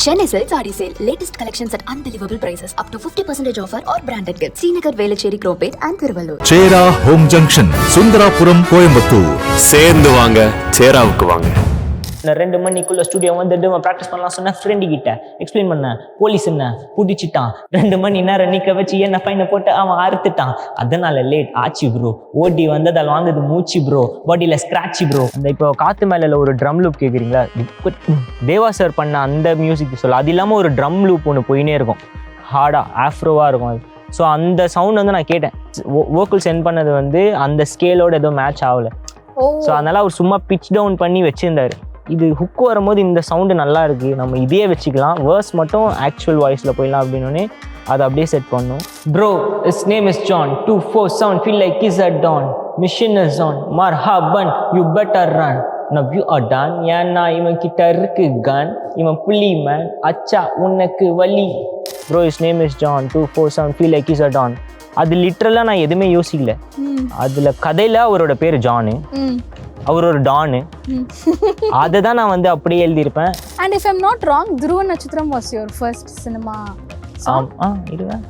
Chennai Silks Adi Sale. Latest collections at unbelievable prices. Up to 50% offer or branded gifts. Srinagar, Velachery, Cropate and Thiruvallur. சேரா home junction, Sundarapuram, Coimbatore. சேர்ந்து வாங்க, சேராவுக்கு வாங்க. நான் 2 மணிக்குள்ள studio வந்துட்டு practice பண்ணலாம் சொன்னேன். ஃப்ரெண்டு கிட்ட எக்ஸ்பிளைன் பண்ணேன். போலீஸ் என்ன பிடிச்சிட்டான், 2 மணி நேரம் நிற்க வச்சு என்ன ஃபைனை போட்டு அவன் அறுத்துட்டான். அதனால லேட் ஆச்சு ப்ரோ. ஓடி வந்ததால் வாங்குது மூச்சு ப்ரோ, பாடியில் ஸ்க்ராட்சி ப்ரோ. அந்த இப்போ காத்து மேல ஒரு ட்ரம் லூப் கேட்குறீங்களா, தேவா சார் பண்ண அந்த மியூசிக் சொல்ல. அது இல்லாமல் ஒரு ட்ரம் லூப் ஒன்று போயினே இருக்கும், ஹார்டாக ஆஃப்ரோவாக இருக்கும் அது. ஸோ அந்த சவுண்ட் வந்து நான் கேட்டேன். வோக்கல் சென்ட் பண்ணது வந்து அந்த ஸ்கேலோட ஏதோ மேட்ச் ஆகலை. ஸோ அதனால அவர் சும்மா பிச் டவுன் பண்ணி வச்சுருந்தாரு. இது ஹுக் வரும்போது இந்த சவுண்டு நல்லா இருக்குது, நம்ம இதே வச்சுக்கலாம், வேர்ஸ் மட்டும் ஆக்சுவல் வாய்ஸில் போயிடலாம் அப்படின்னு அதை அப்படியே செட் பண்ணோம். Bro is name is John 247 feel like is a don machine is on மர்ஹபன் you better run now you are done. ஏன்னா இவன் கிட்ட இருக்கு கன், இவன் புலி மேன், அச்சா உனக்கு வலி. Bro is name is John 247 feel like is a don. அது லிட்ரலாக நான் எதுவுமே யோசிக்கல. அதில் கதையில் அவரோட பேர் ஜானு, அவர் ஒரு டானு. அதை தான் நான் வந்து அப்படியே எழுதியிருப்பேன். And if I'm not wrong, Dhruva Natchatram was your first cinema song. இதுதான்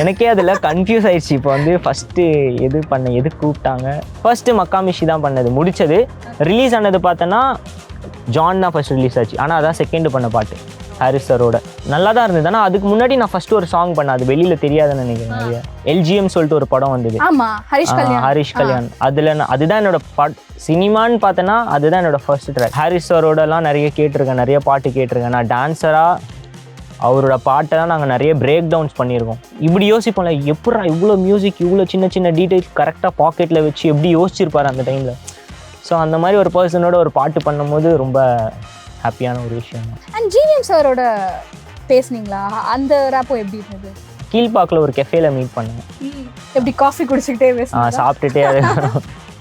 எனக்கே அதில் கன்ஃபியூஸ் ஆயிடுச்சு. இப்போ வந்து ஃபஸ்ட்டு எது கூப்பிட்டாங்க. ஃபர்ஸ்ட்டு மக்காமிஷி தான் பண்ணது, முடித்தது. ரிலீஸ் ஆனது பார்த்தோன்னா ஜான் தான் ஃபர்ஸ்ட் ரிலீஸ் ஆச்சு. ஆனால் அதான் செகண்ட் பண்ண பாட்டு ஹாரிஸ் சரோட. நல்லா தான் இருந்தது. ஆனால் அதுக்கு முன்னாடி நான் ஃபர்ஸ்ட் ஒரு சாங் பண்ணேன், அது வெளியில் தெரியாதுன்னு நினைக்கிறேன். நிறைய LGM சொல்லிட்டு ஒரு படம் வந்தது, ஹரிஷ் கல்யாண். அதில் அதுதான் என்னோட சினிமான்னு பார்த்தேன்னா அதுதான் என்னோட ஃபர்ஸ்ட் ட்ராக். ஹாரிஸ் சரோடலாம் நிறைய கேட்டிருக்கேன், நிறைய பாட்டு கேட்டிருக்கேன். நான் டான்ஸராக அவரோட பாட்டெல்லாம் நாங்கள் நிறைய பிரேக் டவுன்ஸ் பண்ணியிருக்கோம். இப்படி யோசிப்போம்ல, எப்படா இவ்வளோ மியூசிக், இவ்வளோ சின்ன சின்ன டீட்டெயில்ஸ் கரெக்டாக பாக்கெட்டில் வச்சு எப்படி யோசிச்சிருப்பார் அந்த டைமில். ஸோ அந்த மாதிரி ஒரு பர்சனோட ஒரு பாட்டு பண்ணும்போது ரொம்ப ஹாப்பியான ஒரு விஷயம். அண்ட் ஜிவிஎம் சாரோட பேசுனீங்களா, அந்த ரேப்போ எப்படி இருந்தது? கீழ்பாக்கில் ஒரு கெஃபேல மீட் பண்ணேன். எப்படி காஃபி குடிச்சிக்கிட்டே பேசுனீங்களா? சாப்பிட்டுட்டே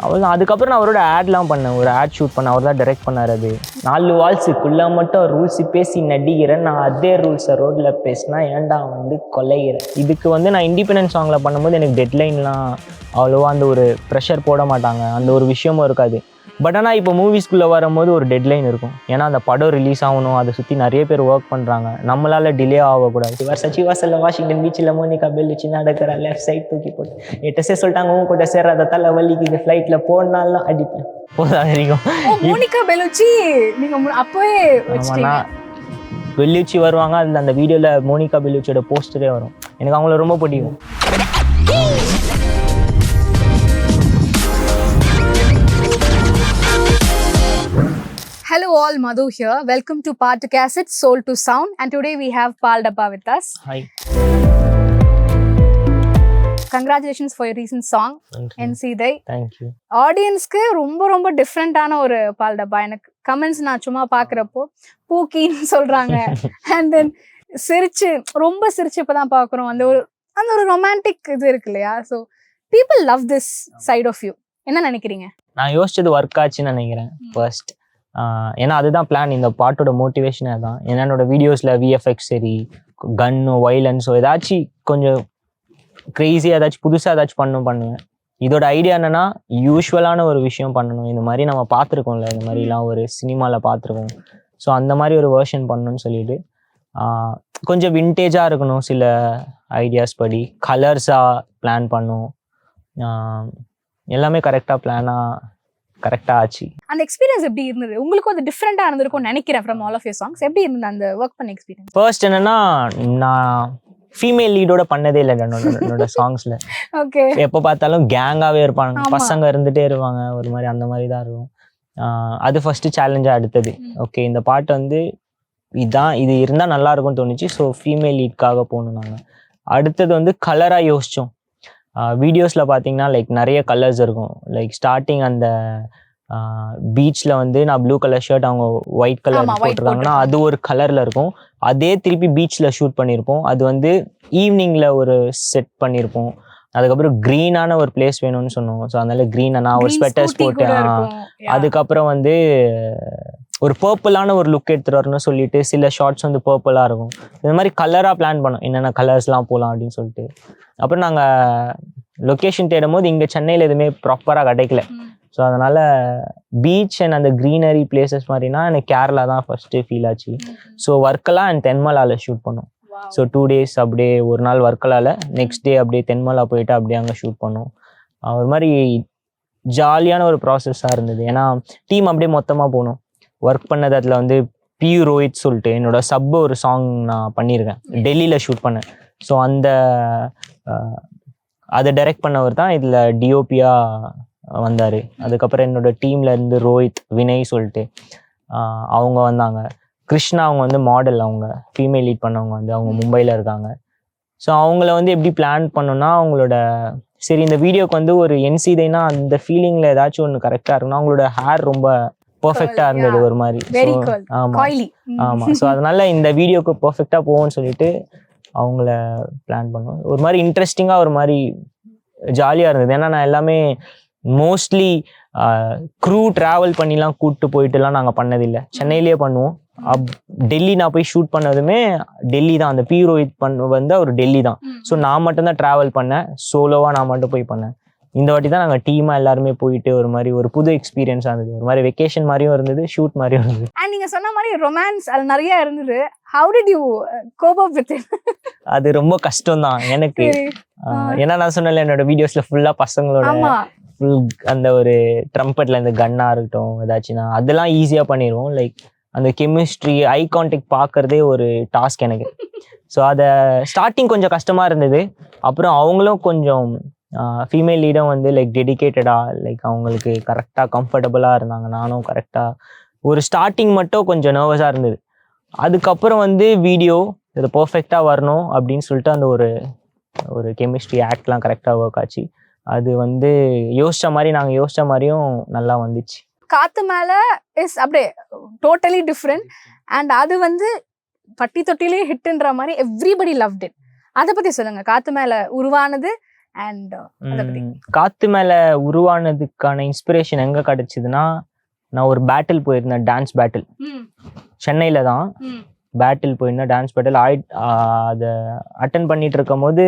அவ்வளோதான். அதுக்கப்புறம் நான் அவரோட ஆட்லாம் பண்ணேன், ஒரு ஆட் ஷூட் பண்ணேன். அவர் தான் டைரக்ட் பண்ணார். அது 4 வால்ஸுக்குள்ளே மட்டும் ரூல்ஸ் பேசி நடிக்கிறேன், நான் அதே ரூல்ஸை ரோட்டில் பேசினா ஏன்டா வந்து கொலைகிறேன். இதுக்கு வந்து நான் இண்டிபெண்டன்ஸ் சாங்கில் பண்ணும்போது எனக்கு டெட்லைன்லாம் அவ்வளோவா அந்த ஒரு ப்ரெஷர் போட மாட்டாங்க, அந்த ஒரு விஷயமும் இருக்காது. பட் ஆனால் இப்போ மூவிஸ்குள்ளே வரும்போது ஒரு டெட்லைன் இருக்கும். ஏன்னா அந்த படம் ரிலீஸ் ஆகணும், அதை சுற்றி நிறைய பேர் ஒர்க் பண்ணுறாங்க, நம்மளால் டிலே ஆகக்கூடாது. சச்சிவாசலில் வாஷிங்டன் பீச்சில் மோனிகா பெல்லுச்சி நடக்கிற லெஃப்ட் சைட் தூக்கி போட்டு எட்டசே சொல்லிட்டாங்க, உங்க கூட சேராத தலை வலிக்குது, ஃப்ளைட்டில் போனாலும் அடிப்பேன் போதான் இருக்கும். மோனிகா பெல்லுச்சி நீங்கள் அப்போவே பெல்லுச்சி வருவாங்க, அதில் அந்த வீடியோவில் மோனிகா பெல்லுச்சியோட போஸ்டரே வரும். எனக்கு அவங்கள ரொம்ப பிடிக்கும். Hello all, Madhu here. Welcome to Podcast It's Soul to Sound, and today we have Paal Dabba with us. Hi. Congratulations for your recent song NC-Dai. Thank you. ஆடியன்ஸ்க்கு ரொம்ப டிஃப்ரெண்டான ஒரு பால் டப்பா. எனக்கு கமெண்ட்ஸ் நான் சும்மா பார்க்குறப்போ பூக்கின்னு சொல்கிறாங்க. அண்ட் தென் ரொம்ப சிரிச்சு இப்போ தான் பார்க்குறோம். அந்த ஒரு ரொமான்டிக் இது இருக்கு இல்லையா? So people love this side of you. என்ன நினைக்கிறீங்க? நான் யோசிச்சது ஒர்க் ஆச்சுன்னு நினைக்கிறேன் ஃபர்ஸ்ட். ஏன்னா அதுதான் பிளான், இந்த பாட்டோட மோட்டிவேஷனே தான். ஏன்னா என்னோட வீடியோஸில் VFX சரி, கன்னு, வைலன்ஸோ ஏதாச்சும் கொஞ்சம் க்ரேஸியாக ஏதாச்சும் புதுசாக ஏதாச்சும் பண்ணுவேன். இதோட ஐடியா என்னென்னா யூஸ்வலான ஒரு விஷயம் பண்ணணும். இந்த மாதிரி நம்ம பார்த்துருக்கோம்ல, இந்த மாதிரிலாம் ஒரு சினிமாவில் பார்த்துருக்கோம். ஸோ அந்த மாதிரி ஒரு வேர்ஷன் பண்ணணும்னு சொல்லிட்டு கொஞ்சம் விண்டேஜாக இருக்கணும், சில ஐடியாஸ் படி கலர்ஸாக பிளான் பண்ணும். எல்லாமே கரெக்டாக ஆச்சு. அந்த எக்ஸ்பீரியன்ஸ் எப்படி இருந்தது உங்களுக்கு? அது டிஃப்ரெண்டா இருந்திருக்கும் நினைக்கிறேன் from all of your songs. எப்படி இருந்தது அந்த ஒர்க் பண்ண எக்ஸ்பீரியன்ஸ்? ஃபர்ஸ்ட் என்னன்னா, நான் ஃபீமேல் லீடோட பண்ணதே இல்லை என்னோட சாங்ஸ்ல. ஓகே, எப்போ பார்த்தாலும் கேங்காகவே இருப்பாங்க, பசங்க இருந்துகிட்டே இருப்பாங்க, ஒரு மாதிரி அந்த மாதிரி தான் இருக்கும். அது ஃபர்ஸ்ட் சேலஞ்சாக எடுத்தது. ஓகே, இந்த பாட்டு வந்து இது இருந்தால் நல்லா இருக்கும்னு தோணுச்சு. ஸோ ஃபீமேல் லீட்காக போகணும் நாங்கள். அடுத்தது வந்து கலராக யோசித்தோம். வீடியோஸில் பார்த்தீங்கன்னா லைக் நிறைய கலர்ஸ் இருக்கும். லைக் ஸ்டார்டிங் அந்த பீச்சில் வந்து நான் ப்ளூ கலர் ஷர்ட், அவங்க ஒயிட் கலர் போட்டிருக்காங்கன்னா அது ஒரு கலரில் இருக்கும். அதே திருப்பி பீச்சில் ஷூட் பண்ணியிருப்போம். அது வந்து ஈவினிங்கில் ஒரு செட் பண்ணியிருப்போம். அதுக்கப்புறம் க்ரீனான ஒரு பிளேஸ் வேணும்னு சொன்னோம். ஸோ அதனால க்ரீனை நான் ஒரு ஸ்வெட்டர்ஸ் போட்டேன். அதுக்கப்புறம் வந்து ஒரு பர்பிளான ஒரு லுக் எடுத்துகிட்டு வரணும்னு சொல்லிட்டு சில ஷார்ட்ஸ் வந்து பர்பிளாக இருக்கும். இந்த மாதிரி கலராக பிளான் பண்ணோம், என்னென்ன கலர்ஸ்லாம் போகலாம் அப்படின்னு சொல்லிட்டு. அப்புறம் நாங்கள் லொக்கேஷன் தேடும் போது இங்கே சென்னையில் எதுவுமே ப்ராப்பராக கிடைக்கல. ஸோ அதனால் பீச் அண்ட் அந்த க்ரீனரி பிளேசஸ் மாதிரினா எனக்கு கேரளா தான் ஃபஸ்ட்டு ஃபீல் ஆச்சு. ஸோ வர்க்கலா அண்ட் தென்மலாவில் ஷூட் பண்ணோம். ஸோ 2 days அப்படியே ஒரு நாள் வர்க்கலாவில், நெக்ஸ்ட் டே அப்படியே தென்மலா போயிட்டு அப்படியே அங்கே ஷூட் பண்ணோம். ஒரு மாதிரி ஜாலியான ஒரு ப்ராசஸாக இருந்தது. ஏன்னா டீம் அப்படியே மொத்தமாக போகணும். ஒர்க் பண்ணது அதில் வந்து பி ரோஹித் சொல்லிட்டு என்னோட சப் ஒரு சாங் நான் பண்ணியிருக்கேன், டெல்லியில் ஷூட் பண்ணேன். ஸோ அந்த அதை டைரக்ட் பண்ணவர் தான் இதில் டிஓபியாக வந்தார். அதுக்கப்புறம் என்னோட டீமில் இருந்து ரோஹித், வினய் சொல்லிட்டு அவங்க வந்தாங்க. கிருஷ்ணா அவங்க வந்து மாடல், அவங்க ஃபீமேல் லீட் பண்ணவங்க வந்து அவங்க மும்பையில் இருக்காங்க. ஸோ அவங்கள வந்து எப்படி பிளான் பண்ணோன்னா அவங்களோட சரி இந்த வீடியோக்கு வந்து ஒரு என்சிதைனா அந்த ஃபீலிங்கில் ஏதாச்சும் ஒன்று கரெக்டாக இருக்குன்னா அவங்களோட ஹேர் ரொம்ப பர்ஃபெக்டாக இருந்தது ஒரு மாதிரி. ஆமாம். ஸோ அதனால இந்த வீடியோக்கு பர்ஃபெக்டாக போகும்னு சொல்லிட்டு அவங்கள பிளான் பண்ணோம். ஒரு மாதிரி இன்ட்ரெஸ்டிங்காக ஒரு மாதிரி ஜாலியாக இருந்தது. ஏன்னா நான் எல்லாமே மோஸ்ட்லி க்ரூ ட்ராவல் பண்ணிலாம் கூப்பிட்டு போயிட்டுலாம் நாங்கள் பண்ணதில்லை, சென்னையிலேயே பண்ணுவோம். டெல்லி நான் போய் ஷூட் பண்ணதுமே டெல்லி தான். அந்த பி ரோஹித் வந்து அவர் டெல்லி தான். ஸோ நான் மட்டும்தான் ட்ராவல் பண்ணேன், சோலோவாக நான் மட்டும் போய் பண்ணேன். இந்த வாட்டி தான் நாங்கள் டீமாக எல்லாருமே போயிட்டு ஒரு மாதிரி ஒரு புது எக்ஸ்பீரியன்ஸாக இருந்தது. ஒரு மாதிரி வெக்கேஷன் மாதிரியும் இருந்தது, ஷூட் மாதிரியும் இருந்தது. அண்ட் நீங்கள் சொன்ன மாதிரி ரொமான்ஸ் அது நிறைய இருந்தது. How did you cope up with it? அது ரொம்ப கஷ்டம் தான் எனக்கு. ஏன்னா நான் சொன்னல என்னோட வீடியோஸில் ஃபுல்லாக பசங்களோட ஃபுல் அந்த ஒரு ட்ரம்பெட்டில் இந்த கன்னாக இருக்கட்டும் ஏதாச்சுன்னா அதெல்லாம் ஈஸியாக பண்ணிடுவோம். லைக் அந்த கெமிஸ்ட்ரி, ஐ கான்டாக்ட் பார்க்குறதே ஒரு டாஸ்க் எனக்கு. ஸோ அதை ஸ்டார்டிங் கொஞ்சம் கஷ்டமாக இருந்தது. அப்புறம் அவங்களும் கொஞ்சம் ஃபீமேல் லீடும் வந்து லைக் டெடிக்கேட்டடாக, லைக் அவங்களுக்கு கரெக்டாக கம்ஃபர்டபுளாக இருந்தாங்க. நானும் கரெக்டாக ஒரு ஸ்டார்டிங் மட்டும் கொஞ்சம் நர்வஸாக இருந்தது. அதுக்கப்புறம் வந்து வீடியோ இது பர்ஃபெக்டாக வரணும் அப்படின்னு சொல்லிட்டு அந்த ஒரு கெமிஸ்ட்ரி ஆக்ட்லாம் கரெக்டாக ஒர்க் ஆச்சு. அது வந்து நாங்கள் யோசித்த மாதிரியும் நல்லா வந்துச்சு. காத்து மேல இஸ் அப்படியே டோட்டலி டிஃப்ரெண்ட். அண்ட் அது வந்து பட்டி தொட்டிலே ஹிட்ன்ற மாதிரி எவ்ரிபடி லவ்ட் இட். அதை பத்தி சொல்லுங்க, காத்து மேல உருவானது. அண்ட் காத்து மேல உருவானதுக்கான இன்ஸ்பிரேஷன் எங்க கிடைச்சதுன்னா, நான் ஒரு பேட்டில் போயிருந்தேன், டான்ஸ் பேட்டில். சென்னையில தான் பேட்டில் போயிருந்தேன், டான்ஸ் பேட்டில். அதை அட்டன் பண்ணிட்டு இருக்கும் போது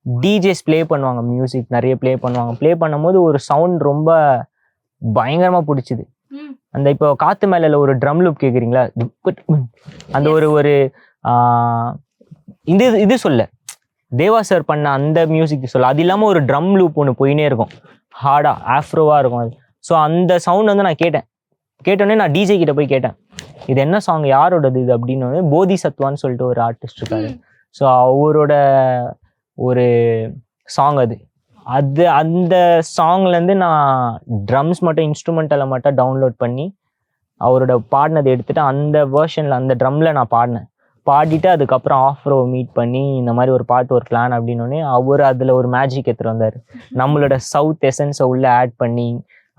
டிஜேஸ் ப்ளே பண்ணுவாங்க, மியூசிக் நிறைய ப்ளே பண்ணுவாங்க. ப்ளே பண்ணும் போது ஒரு சவுண்ட் ரொம்ப பயங்கரமா பிடிச்சிது. அந்த இப்போ காத்து மேல ஒரு ட்ரம் லூப் கேக்குறீங்களா, அந்த ஒரு இது சொல்ல தேவா சார் பண்ண அந்த மியூசிக் சொல்ல, அது இல்லாம ஒரு ட்ரம் லூப் ஒன்று போயினே இருக்கும், ஹார்டா ஆஃப்ரோவா இருக்கும் அது. ஸோ அந்த சவுண்ட் வந்து நான் கேட்டோடனே நான் டிஜே கிட்ட போய் கேட்டேன், இது என்ன சாங், யாரோடது இது அப்படின்னு. போதி சத்வான்னு சொல்லிட்டு ஒரு ஆர்டிஸ்ட் இருக்காரு. ஸோ அவரோட ஒரு சாங் அது அந்த சாங்லேருந்து நான் ட்ரம்ஸ் மட்டும் இன்ஸ்ட்ருமெண்டலை மட்டும் டவுன்லோட் பண்ணி அவரோட பாடினதை எடுத்துகிட்டு அந்த வேர்ஷனில் அந்த ட்ரம்மில் நான் பாடிட்டு அதுக்கப்புறம் ஆஃப்ரோ மீட் பண்ணி இந்த மாதிரி ஒரு பாட்டு ஒரு பிளான் அப்படின்னோடனே அவர் அதில் ஒரு மேஜிக் எடுத்துகிட்டு வந்தார். நம்மளோட சவுத் எசன்ஸை உள்ளே ஆட் பண்ணி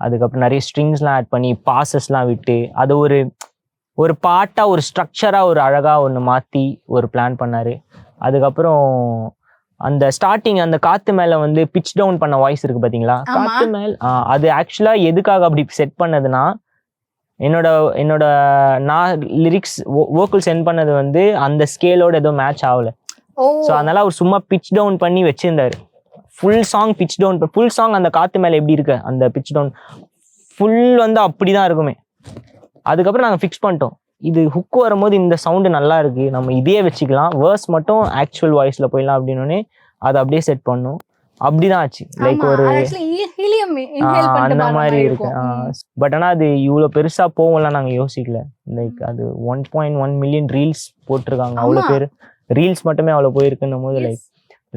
அதுக்கப்புறம் நிறைய ஸ்ட்ரிங்ஸ்லாம் ஆட் பண்ணி பாசஸ்லாம் விட்டு அது ஒரு பாட்டாக ஒரு ஸ்ட்ரக்சராக ஒரு அழகாக ஒன்று மாற்றி ஒரு பிளான் பண்ணார். அதுக்கப்புறம் அந்த ஸ்டார்டிங் அந்த காத்து மேலே வந்து பிச் டவுன் பண்ண வாய்ஸ் இருக்குது பார்த்தீங்களா, காத்து மேல், அது ஆக்சுவலாக எதுக்காக அப்படி செட் பண்ணதுன்னா, என்னோட நான் லிரிக்ஸ் வோக்கல் சென்ட் பண்ணது வந்து அந்த ஸ்கேலோட ஏதோ மேட்ச் ஆகலை. ஸோ அதனால அவர் சும்மா பிச் டவுன் பண்ணி வச்சிருந்தாரு. Full song pitch down, full song அந்த காத்து மேலே எப்படி இருக்கு அந்த பிச் டவுன் ஃபுல் வந்து அப்படி தான் இருக்குமே. அதுக்கப்புறம் நாங்கள் ஃபிக்ஸ் பண்ணிட்டோம், இது ஹுக் வரும்போது இந்த சவுண்டு நல்லா இருக்கு, நம்ம இதே வச்சுக்கலாம், வேர்ஸ் மட்டும் ஆக்சுவல் வாய்ஸில் போயிடலாம் அப்படின்னு அதை அப்படியே செட் பண்ணோம். அப்படிதான் ஆச்சு. லைக் ஒரு அந்த மாதிரி இருக்கு. பட் ஆனால் அது இவ்வளோ பெருசா போகும்லாம் நாங்கள் யோசிக்கல. லைக் அது 1.1 மில்லியன் ரீல்ஸ் போட்டிருக்காங்க, அவ்வளோ பேர் ரீல்ஸ் மட்டுமே அவ்வளோ போயிருக்குன்னும் போது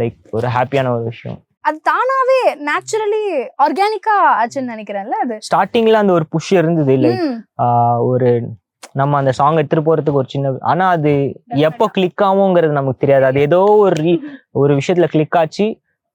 லைக் ஒரு ஹாப்பியான ஒரு விஷயம். அது தானாவே நேச்சுரலி ஆர்கானிக்கா ஆச்சுன்னு நினைக்கிறேன்ல. அது ஸ்டார்டிங்ல அந்த ஒரு புஷ் இருந்தது, லைக் ஒரு நம்ம அந்த சாங் எடுத்துட்டு போறதுக்கு ஒரு சின்ன, ஆனா அது எப்போ கிளிக் ஆகுங்கிறது நமக்கு தெரியாது. அது ஏதோ ஒரு விஷயத்துல கிளிக் ஆச்சு,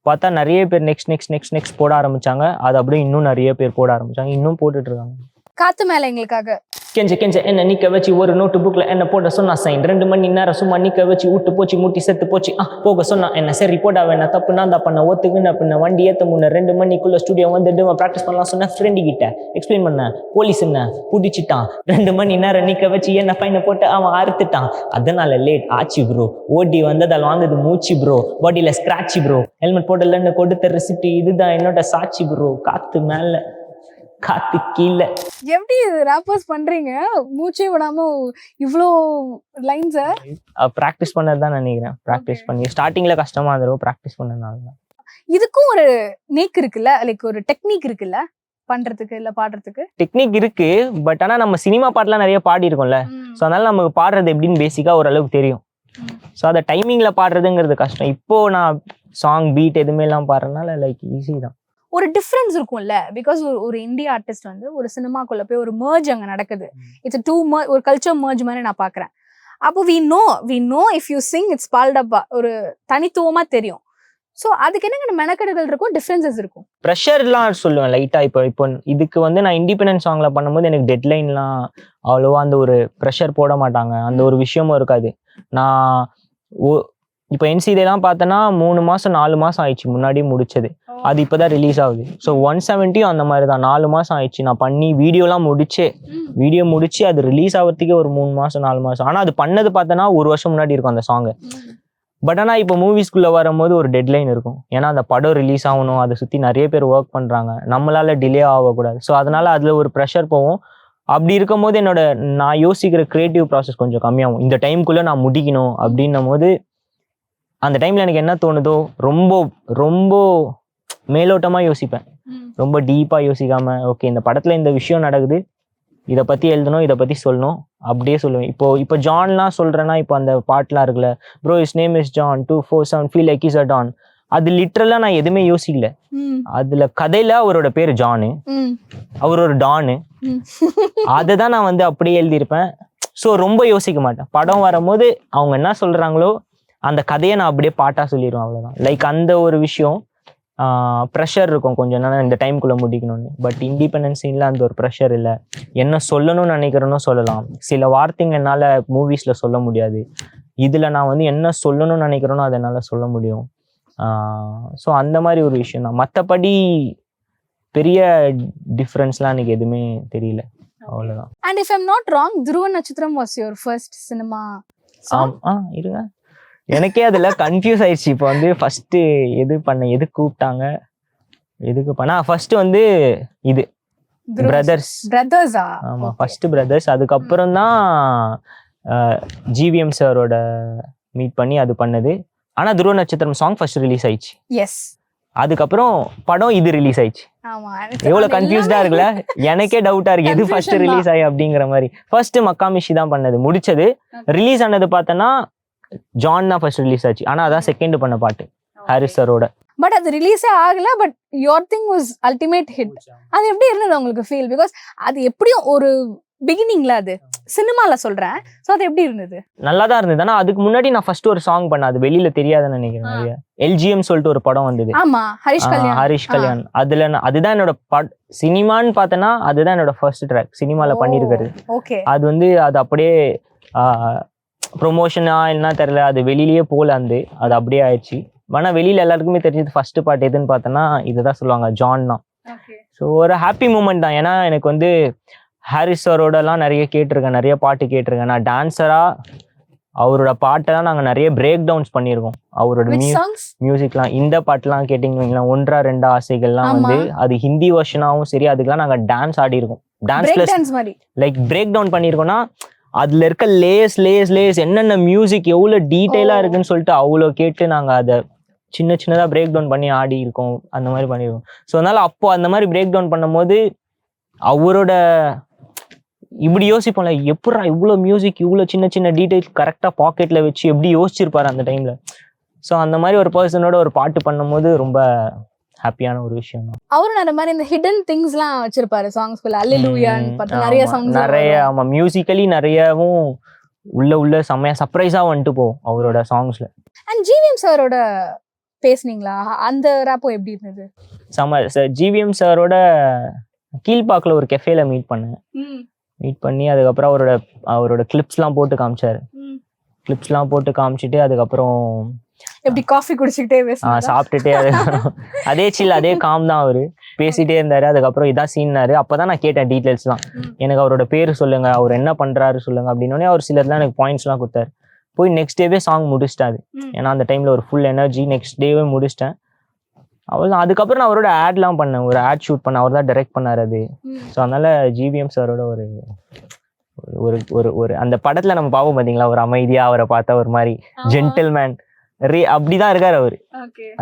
பார்த்தா நிறைய பேர் நெக்ஸ்ட் போட ஆரம்பிச்சாங்க. அது அப்படியே இன்னும் நிறைய பேர் போட ஆரம்பிச்சாங்க, இன்னும் போட்டுட்டு இருக்காங்க. காத்து மேல எங்களுக்காக கெஞ்ச என்ன நிக்க வச்சு ஒரு நோட்டு புக்ல என்ன போட சொன்னா சைன் 2 மணி நேரம் சும்மா நிக்க வச்சு விட்டு போச்சு முட்டி செத்து போச்சு போக சொன்னா என்ன சரி போட்டா வேணா தப்பு நான் தான் பண்ண ஒத்துக்குன்னு அப்படின்ன வண்டி ஏத்த முன்ன 2 மணிக்குள்ள ஸ்டுடியோ வந்துட்டு ப்ராக்டிஸ் பண்ணலாம் சொன்ன ஃப்ரெண்டு கிட்ட எக்ஸ்பிளைன் பண்ண போலீஸ் என்ன புடிச்சிட்டான் 2 மணி நேரம் நிக்க வச்சு என்ன ஃபைனை போட்டு அவன் அறுத்துட்டான் அதனால லேட் ஆச்சு ப்ரோ ஓடி வந்ததால் வாங்குது மூச்சு ப்ரோ பாடியில ஸ்கிராட்சி ப்ரோ ஹெல்மெட் போடலன்னு கொடுத்த ரெசிப்ட் இதுதான் என்னோட சாட்சி ப்ரோ காத்து மேல காத்து கீழே. எப்படி ராப்பர்ஸ் பண்றீங்க மூச்சே விடாம இவ்ளோ லைன்ஸ? ப்ராக்டிஸ் பண்ணது தான் நினைக்கிறேன். ப்ராக்டிஸ் பண்ணி ஸ்டார்டிங்ல கஷ்டமா இருந்தது, ப்ராக்டிஸ் பண்ணதுனால தான். இதுக்கும் ஒரு நேக் இருக்குல்ல, லைக் ஒரு டெக்னிக் இருக்குல்ல பண்றதுக்கு இல்ல பாடுறதுக்கு? டெக்னிக் இருக்கு, பட் ஆனா நம்ம சினிமா பாட்டுலாம் நிறைய பாடி இருக்கோம்ல, ஸோ அதனால நமக்கு பாடுறது எப்படின்னு பேசிக்கா ஓரளவுக்கு தெரியும். ஸோ அதை டைமிங்ல பாடுறதுங்கிறது கஷ்டம். இப்போ நான் சாங் பீட் எதுவுமே எல்லாம் பாடுறதுனால லைக் ஈஸி தான். ஒரு டிஃபரன்ஸ் இருக்கும்ல, பிகாஸ் ஒரு இந்தியா ஆர்டிஸ்ட் வந்து ஒரு சினிமாக்குள்ள போய் ஒரு மர்ஜ் அங்க நடக்குது. இட்ஸ் ஒரு கல்ச்சர் மர்ஜ் மாதிரி நான் பாக்குறேன். அப்போ we know if you sing it's Paal Dabba ஒரு தனித்துவமா தெரியும். ஸோ அதுக்கு என்னங்க மெனக்கெடுகள் இருக்கும், டிஃபரன்சஸ் இருக்கும். ப்ரெஷர்லாம் சொல்லுவேன் லைட்டா. இப்போ இதுக்கு வந்து நான் இண்டிபெண்டன்ட் சாங்ல பண்ணும்போது எனக்கு டெட்லைன்லாம் அவ்வளோவா அந்த ஒரு ப்ரெஷர் போட மாட்டாங்க, அந்த ஒரு விஷயமும் இருக்காது. நான் இப்போ என்சிலாம் பார்த்தேன்னா 3 மாசம் 4 மாசம் ஆயிடுச்சு முன்னாடி முடிச்சது. அது இப்போதான் ரிலீஸ் ஆகுது. ஸோ 170 அந்த மாதிரி தான் 4 மாசம் ஆயிடுச்சு நான் பண்ணி வீடியோ முடிச்சு அது ரிலீஸ் ஆகிறதுக்கே ஒரு 3 மாசம் 4 மாசம். ஆனால் அது பண்ணது பார்த்தோன்னா 1 வருஷம் முன்னாடி இருக்கும் அந்த சாங்கு. பட் ஆனால் இப்போ மூவிஸ்குள்ளே வரும்போது ஒரு டெட்லைன் இருக்கும். ஏன்னா அந்த படம் ரிலீஸ் ஆகணும், அதை சுற்றி நிறைய பேர் ஒர்க் பண்ணுறாங்க, நம்மளால டிலே ஆகக்கூடாது. ஸோ அதனால அதில் ஒரு ப்ரெஷர் போகும். அப்படி இருக்கும் போது நான் யோசிக்கிற கிரியேட்டிவ் ப்ராசஸ் கொஞ்சம் கம்மியாகும். இந்த டைமுக்குள்ளே நான் முடிக்கணும் அப்படின்னும் போது அந்த டைமில் எனக்கு என்ன தோணுதோ ரொம்ப ரொம்ப மேலோட்டமாக யோசிப்பேன். ரொம்ப டீப்பாக யோசிக்காமல், ஓகே இந்த படத்தில் இந்த விஷயம் நடக்குது, இதை பற்றி எழுதணும், இதை பற்றி சொல்லணும், அப்படியே சொல்லுவேன். இப்போ ஜான்லாம் சொல்கிறேன்னா, இப்போ அந்த பாட்டெலாம் இருக்குல்ல, bro is name is John 247 feel like is a don, அது லிட்ரலாக நான் எதுவுமே யோசிக்கல. அதில் கதையில் அவரோட பேர் ஜானு, அவர் ஒரு டானு, அதை தான் நான் வந்து அப்படியே எழுதியிருப்பேன். ஸோ ரொம்ப யோசிக்க மாட்டேன். படம் வரும்போது அவங்க என்ன சொல்கிறாங்களோ அந்த கதையை நான் அப்படியே பாட்டாக சொல்லிடுவேன், அவ்வளோதான். லைக் அந்த ஒரு விஷயம் ப்ரெஷர் இருக்கும் கொஞ்சம், என்னன்னா இந்த டைம்குள்ளே முடிக்கணும்னு. பட் இண்டிபெண்டன்ஸ் சீனில் அந்த ஒரு ப்ரெஷர் இல்லை. என்ன சொல்லணும்னு நினைக்கிறேனோ சொல்லலாம். சில வார்த்தைங்க என்னால் மூவிஸில் சொல்ல முடியாது, இதில் நான் வந்து என்ன சொல்லணும்னு நினைக்கிறேனோ அதை என்னால் சொல்ல முடியும். ஸோ அந்த மாதிரி ஒரு விஷயம் தான். மற்றபடி பெரிய டிஃப்ரென்ஸ்லாம் எனக்கு எதுவுமே தெரியல, அவ்வளோதான். And if I'm not wrong, துருவ நட்சத்திரம் was your first cinema song? இருங்க, எனக்கே அதில் கன்ஃபியூஸ் ஆயிடுச்சு. இப்போ வந்து ஃபஸ்ட்டு எது கூப்பிட்டாங்க, எதுக்கு பண்ணா, ஃபர்ஸ்ட் வந்து இது பிரதர்ஸா? ஆமாம், ஃபர்ஸ்ட் பிரதர்ஸ். அதுக்கப்புறம் தான் ஜிவிஎம் சாரோட மீட் பண்ணி அது பண்ணது. ஆனால் துருவ நட்சத்திரம் சாங் ஃபர்ஸ்ட் ரிலீஸ் ஆயிடுச்சு. எஸ். அதுக்கப்புறம் படம் இது ரிலீஸ் ஆயிடுச்சு. எவ்வளவு கன்ஃபியூஸ்டா இருக்குல்ல, எனக்கே டவுட்டா இருக்கு எது ஃபர்ஸ்ட் ரிலீஸ் ஆகி அப்படிங்கிற மாதிரி. ஃபர்ஸ்ட் மக்காமிஷி தான் பண்ணது, முடிச்சது. ரிலீஸ் ஆனது பார்த்தோன்னா ஜான் தான் ஃபர்ஸ்ட் ரிலீஸ் ஆச்சு. ஆனா அதான் செகண்ட் பண்ண பாட்டு ஹாரிஸ் சரோட. பட் அது ரிலீஸே ஆகல, but your thing was ultimate hit. அது எப்படி இருந்தது உங்களுக்கு ஃபீல்? பிகாஸ் அது எப்படியும் ஒரு பிகினிங்ல, அது சினிமால சொல்றேன். சோ அது எப்படி இருந்தது? நல்லா தான் இருந்தது. ஆனா அதுக்கு முன்னாடி நான் ஃபர்ஸ்ட் ஒரு சாங் பண்ணேன், அது வெளியில தெரியாதுன்னு நினைக்கிறேன். எல்ஜிஎம் சொல்லிட்டு ஒரு படம் வந்தது. ஆமா, ஹரிஷ் கல்யாண். அதுல அதுதான் என்னோட சினிமான்னு பார்த்தேன்னா அதுதான் என்னோட ஃபர்ஸ்ட் ட்ராக் சினிமால பண்ணிருக்கிறது. ஓகே. அது வந்து அது அப்படியே ப்ரொமோஷனா என்ன தெரியல, அது வெளியிலேயே போல அது அப்படியே ஆயிடுச்சு. ஆனா வெளியில எல்லாருக்குமே தெரிஞ்சது ஃபர்ஸ்ட் பாட்டு எதுன்னு பார்த்தோன்னா இதுதான் சொல்லுவாங்க, ஜான் தான். ஸோ ஒரு ஹாப்பி மூமெண்ட் தான். ஏன்னா எனக்கு வந்து ஹாரிஸ் சாரோடலாம் நிறைய கேட்டிருக்கேன், நிறைய பாட்டு கேட்டிருக்கேன். நான் டான்ஸரா அவரோட பாட்டெல்லாம் நாங்கள் நிறைய பிரேக் டவுன்ஸ் பண்ணியிருக்கோம். அவரோட மியூசிக்லாம் இந்த பாட்டுலாம் கேட்டிங்கன்னா 1 2 ஆசைகள்லாம் வந்து அது ஹிந்தி வெர்ஷனாகவும் சரி, அதுக்கெல்லாம் நாங்கள் டான்ஸ் ஆடி இருக்கோம். டான்ஸ் லைக் பிரேக் டவுன் பண்ணியிருக்கோம்னா அதுல இருக்க லேஸ் என்னென்ன மியூசிக் எவ்வளோ டீட்டெயிலாக இருக்குன்னு சொல்லிட்டு அவ்வளோ கேட்டு நாங்கள் அதை சின்னதாக பிரேக் டவுன் பண்ணி ஆடி இருக்கோம், அந்த மாதிரி பண்ணியிருக்கோம். ஸோ அதனால அப்போ அந்த மாதிரி பிரேக் டவுன் பண்ணும்போது அவரோட இப்படி யோசிப்போம்ல, எப்படா இவ்வளோ மியூசிக் இவ்வளோ சின்ன டீட்டெயில்ஸ் கரெக்டாக பாக்கெட்டில் வச்சு எப்படி யோசிச்சிருப்பாரு அந்த டைமில். ஸோ அந்த மாதிரி ஒரு பர்சனோட ஒரு பாட்டு பண்ணும்போது ரொம்ப ஹாப்பியான ஒரு விஷயம் தான். அவரும் அந்த மாதிரி இந்த ஹிடன் திங்ஸ்லாம் வச்சிருப்பாரு சாங்ஸ்குள்ள. அல்லேலூயான்னு பார்த்து நிறைய சாங்ஸ் நிறைய. ஆமா, மியூசிக்கலி நிறையவும் உள்ள செம்மையா சர்ப்ரைஸா வந்துட்டு போகும் அவரோட சாங்ஸ்ல. அண்ட் ஜிவிஎம் சாரோட பேசுனீங்களா? அந்த ராப்போ எப்படி இருந்தது? ஜிவிஎம் சாரோட கீழ்பாக்கில் ஒரு கெஃபேல மீட் பண்ணி அதுக்கப்புறம் அவரோட கிளிப்ஸ்லாம் போட்டு காமிச்சாரு. கிளிப்ஸ்லாம் போட்டு காமிச்சிட்டு அதுக்கப்புறம் எப்படி காஃபி குடிச்சுக்கிட்டே சாப்பிட்டுட்டே அதே சில் அதே காம் தான் அவரு பேசிட்டே இருந்தாரு. அதுக்கப்புறம் இதான் சீன்னாரு. அப்பதான் நான் கேட்டேன் டீட்டெயில்ஸ்லாம். எனக்கு அவரோட பேரு சொல்லுங்க, அவர் என்ன பண்றாரு சொல்லுங்க அப்படின்னோடனே அவர் சிலர்லாம் எனக்கு பாயிண்ட்ஸ்லாம் கொடுத்தாரு. போய் நெக்ஸ்ட் டேவே சாங் முடிச்சிட்டாரு. ஏன்னா அந்த டைம்ல ஒரு ஃபுல் எனர்ஜி. நெக்ஸ்ட் டேவே முடிச்சிட்டேன். அவ்வளோதான். அதுக்கப்புறம் நான் அவரோட ஆட்லாம் பண்ணேன், ஒரு ஆட் ஷூட் பண்ணேன், அவர் தான் டைரக்ட் பண்ணார் அது. ஸோ அதனால ஜிவிஎம் சாரோட ஒரு ஒரு ஒரு ஒரு அந்த படத்துல நம்ம பார்ப்போம் பார்த்தீங்களா, ஒரு அமைதியா அவரை பார்த்தா ஒரு மாதிரி ஜென்டில்மேன் அப்படிதான் இருக்காரு அவரு.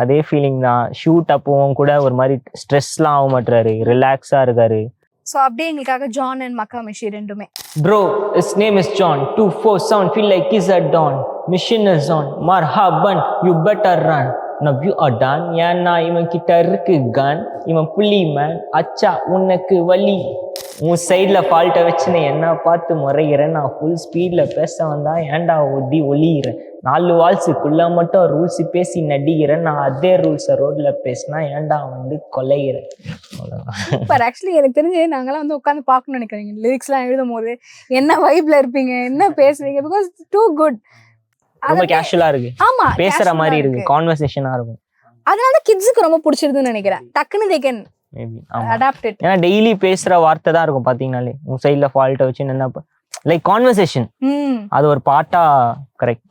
அதே ஃபீலிங் தான். ஷூட் அப்பவும் கூட ஒரு மாதிரி ஸ்ட்ரெஸ்லாம் ஆக மாட்டாரு, ரிலாக்ஸா இருக்காரு. ஸோ அப்படியே எங்களுக்காக ஜான் அண்ட் மக்காமிஷி ரெண்டுமே. Bro, his name is John. 247 feel like he's at dawn. Mission is on. Marhaban, you better run. Now you are done. ஏன்னா இவன் கிட்ட இருக்கு கன், இவன் புலி மேன். அச்சா உனக்கு வலி, உன் சைட்ல ஃபால்ட்டை வச்சுன்னு என்ன பார்த்து முறைகிறேன். நான் ஃபுல் ஸ்பீட்ல பேச வந்தா ஏன்டா ஒடி ஒளிகிறேன். 4 வால்ஸுக்குள்ள மட்டும் ரூல்ஸ் பேசி நடிக்கிறேன். நான் அதே ரூல்ஸை ரோட்ல பேசினா ஏன்டா வந்து கொலைகிறேன். சூப்பர். ஆக்சுவலி எனக்கு தெரிஞ்சு நாங்களாம் வந்து உட்காந்து பார்க்கணும்னு நினைக்கிறீங்க லிரிக்ஸ்லாம் எழுதும் போது என்ன வைப்ல இருப்பீங்க, என்ன பேசுறீங்க, பிகாஸ் டூ குட். ரொம்ப கேஷுவலா இருக்கு, ஆமா பேசுற மாதிரி இருக்கு, கான்வர்சேஷனா இருக்கும். அதனால கிட்ஸுக்கு ரொம்ப பிடிச்சிருதுன்னு நினைக்கிறேன். டக்குன்னு they can maybe adapt it. ஏன்னா டெய்லி பேசுற வார்த்தை தான் இருக்கும் பாத்தீங்கன்னாலே. உங்க சைட்ல ஃபால்ட்டை வச்சு என்ன லைக் கான்வர்சேஷன், அது ஒரு பாட்டா கரெக்ட்.